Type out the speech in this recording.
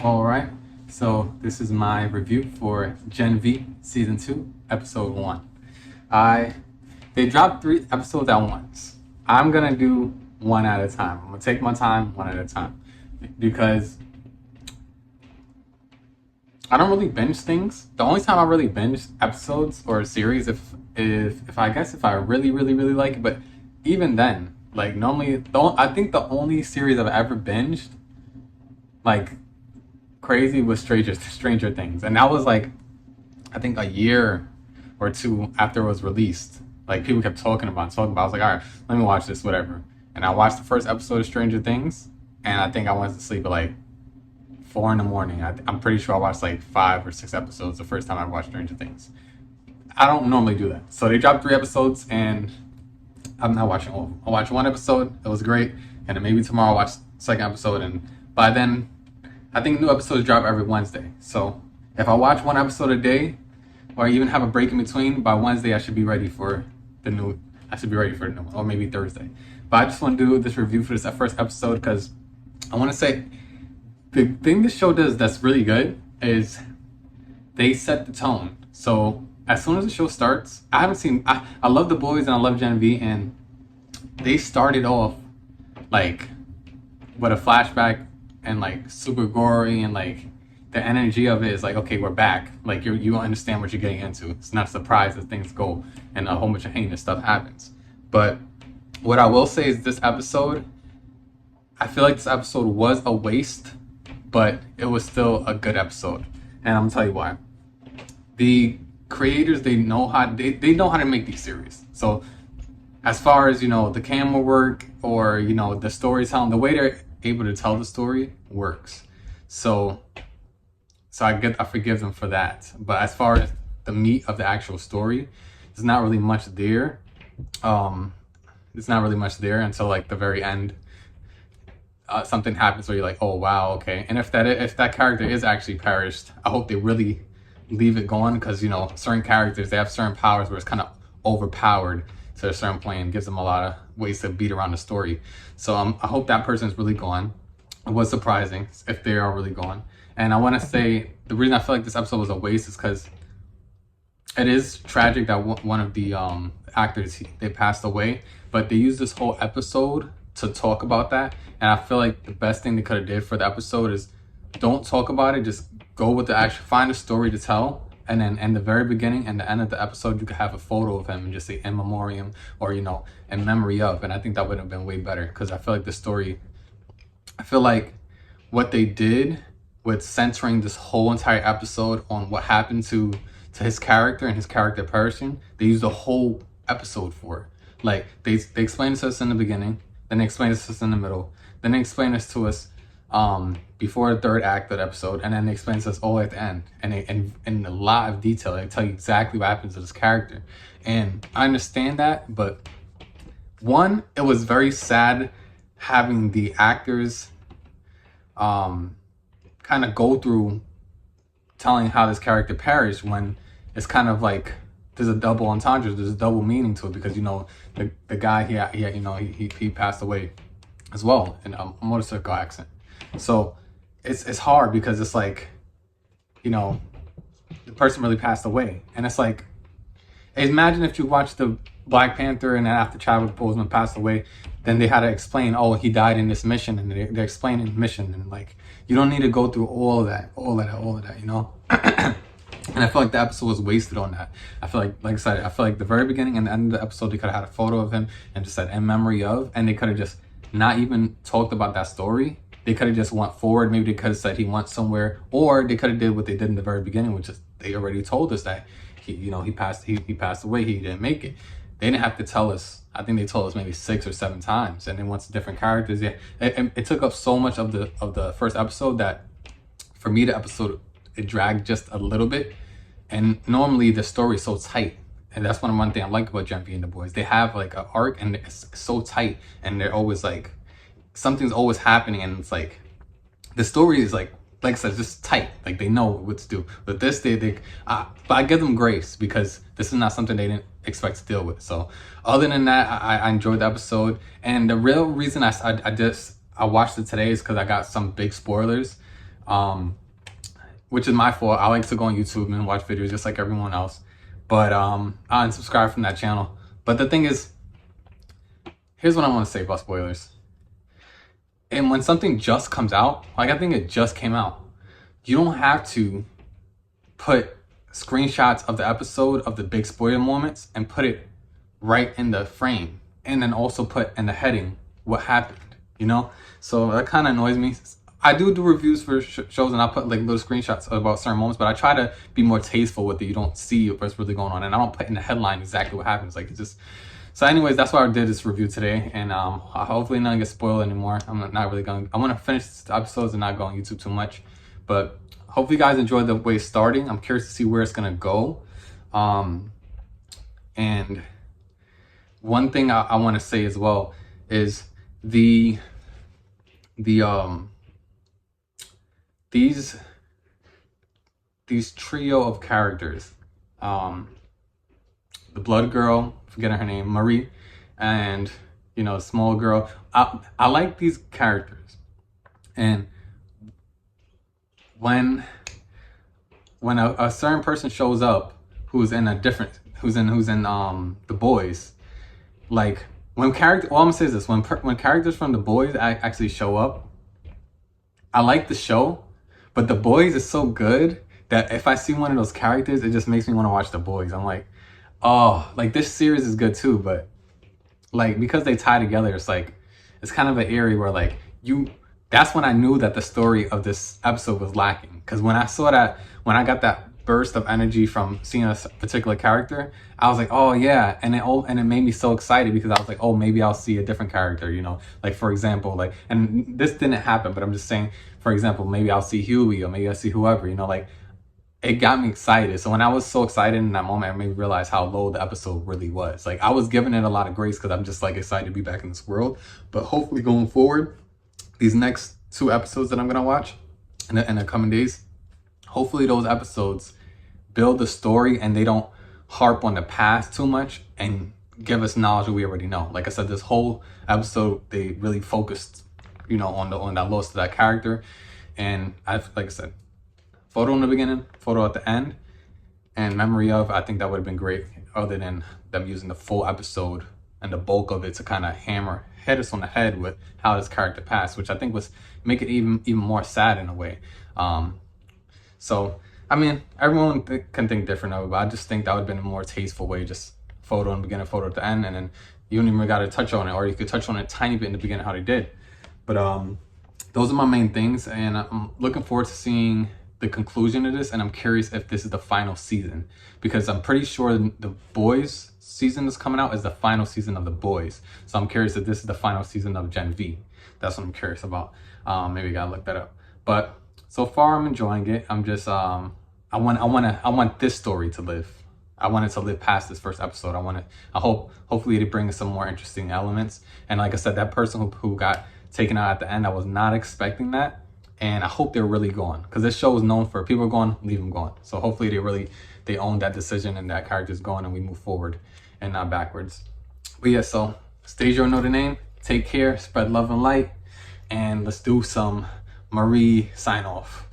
All right, so this is my review for Gen V Season 2, Episode 1. I They dropped 3 episodes at once. I'm gonna do one at a time. I'm gonna take my time, one at a time, because I don't really binge things. The only time I really binge episodes or a series if I guess if I really like it, but even then, like normally, I think the only series I've ever binged like crazy was Stranger Things, and that was like I think a year or two after it was released. Like people kept talking about. I was like, all right, let me watch this, whatever. And I watched the first episode of Stranger Things, and I think I went to sleep at like 4 in the morning. I'm pretty sure I watched like 5 or 6 episodes the first time I watched Stranger Things. I don't normally do that. So they dropped 3 episodes, and I'm not watching all of them. I'll watch one episode. It was great, and then maybe tomorrow I'll watch the second episode. And by then, I think new episodes drop every Wednesday. So if I watch one episode a day, or even have a break in between, by Wednesday I should be ready for the new. I should be ready for the new one, or maybe Thursday. But I just want to do this review for this first episode because I want to say the thing this show does that's really good is they set the tone. So as soon as the show starts, I haven't seen. I love The Boys and I love Gen V, and they started off like with a flashback and like super gory, and like the energy of it is like, okay, we're back. Like you understand what you're getting into. It's not a surprise that things go and a whole bunch of heinous stuff happens. But what I will say is this episode, I feel like this episode was a waste, but it was still a good episode. And I'm gonna tell you why. The creators, they know how to make these series. So as far as the camera work, or the storytelling, the way they're able to tell the story works. So I forgive them for that. But as far as the meat of the actual story, there's not really much there. It's not really much there until like the very end. Something happens where you're like, oh wow, okay. And if that character is actually perished, I hope they really leave it going, because certain characters, they have certain powers where it's kind of overpowered to a certain point and gives them a lot of ways to beat around the story. So I hope that person is really gone. It was surprising if they are really gone. And I want to say the reason I feel like this episode was a waste is because it is tragic that one of the actors, they passed away, but they used this whole episode to talk about that. And I feel like the best thing they could have did for the episode is don't talk about it, just go with the actual, find a story to tell, and then in the very beginning and the end of the episode you could have a photo of him and just say in memoriam, or in memory of. And I think that would have been way better, because I feel like the story, I feel like what they did with centering this whole entire episode on what happened to his character and his character perishing, they used a whole episode for it. Like they explained it to us in the beginning, then they explained it to us in the middle, then they explained this to us before the third act of the episode, and then they explain to us all at the end, and in a lot of detail they tell you exactly what happens to this character. And I understand that, but one, it was very sad having the actors kind of go through telling how this character perished, when it's kind of like there's a double entendre, there's a double meaning to it, because the guy he passed away as well in a motorcycle accident. So it's hard, because it's like the person really passed away, and it's like, imagine if you watched the Black Panther, and then after Chadwick Boseman passed away, then they had to explain, oh, he died in this mission, and they're explaining the mission, and like, you don't need to go through all of that. And I feel like the episode was wasted on that. I feel like I said, I feel like the very beginning and the end of the episode, they could have had a photo of him and just said in memory of, and they could have just not even talked about that story. They could have just went forward. Maybe they could have said he went somewhere, or they could have did what they did in the very beginning, which is they already told us that he passed away. He didn't make it. They didn't have to tell us. I think they told us maybe 6 or 7 times, and then once different characters. Yeah, it took up so much of the first episode that for me the episode, it dragged just a little bit. And normally the story is so tight, and that's one thing I like about Gen V and the Boys. They have like an arc, and it's so tight, and they're always like, something's always happening, and it's like the story is like I said, just tight. Like they know what to do. But this, but I give them grace, because this is not something they didn't expect to deal with. So other than that, I enjoyed the episode, and the real reason I watched it today is because I got some big spoilers. which is my fault. I like to go on YouTube and watch videos just like everyone else, but I unsubscribe from that channel. But the thing is, here's what I want to say about spoilers. And when something just comes out, like I think it just came out, you don't have to put screenshots of the episode of the big spoiler moments and put it right in the frame, and then also put in the heading what happened, you know? So that kind of annoys me. I do reviews for shows, and I put like little screenshots about certain moments, but I try to be more tasteful with it. You don't see what's really going on, and I don't put in the headline exactly what happens. Like, it's just... So anyways, that's why I did this review today, and hopefully none gets spoiled anymore. I'm not really going... I want to finish the episodes and not go on YouTube too much, but hopefully you guys enjoyed the way it's starting. I'm curious to see where it's going to go. And one thing I want to say as well is these trio of characters, the blood girl, forgetting her name, Marie, and small girl. I like these characters, and when a certain person shows up who's in the boys, like when character, well, I'm gonna say this, when characters from the boys actually show up, I like the show, but the boys is so good that if I see one of those characters, it just makes me want to watch the boys. I'm like, oh, like this series is good too, but like because they tie together, it's like it's kind of an area where like that's when I knew that the story of this episode was lacking. Because when I got that burst of energy from seeing a particular character, I was like, oh yeah, and it made me so excited because I was like, oh, maybe I'll see a different character, like for example, like, and this didn't happen, but I'm just saying, for example, maybe I'll see Huey, or maybe I'll see whoever, like it got me excited. So when I was so excited in that moment, it made me realize how low the episode really was. Like I was giving it a lot of grace because I'm just like excited to be back in this world. But hopefully going forward, these next 2 episodes that I'm gonna watch in the coming days, hopefully those episodes build the story and they don't harp on the past too much and give us knowledge that we already know. Like I said, this whole episode, they really focused, on that loss of that character. And like I said, photo in the beginning, photo at the end, and memory of, I think that would have been great, other than them using the full episode and the bulk of it to kind of hit us on the head with how this character passed, which I think was make it even more sad in a way. So I mean, everyone can think different of it, but I just think that would have been a more tasteful way, just photo in the beginning, photo at the end, and then you don't even got to touch on it, or you could touch on it a tiny bit in the beginning, how they did. But those are my main things, and I'm looking forward to seeing the conclusion of this, and I'm curious if this is the final season, because I'm pretty sure the boys season that's coming out is the final season of the boys. So I'm curious if this is the final season of Gen V. That's what I'm curious about. Maybe I gotta look that up. But so far I'm enjoying it. I'm just I want this story to live. I want it to live past this first episode. Hopefully they bring some more interesting elements. And like I said, that person who got taken out at the end, I was not expecting that. And I hope they're really gone, because this show is known for people going, leave them gone. So hopefully they own that decision and that character's gone and we move forward and not backwards. But yeah, so stay your know the name. Take care, spread love and light, and let's do some Marie sign off.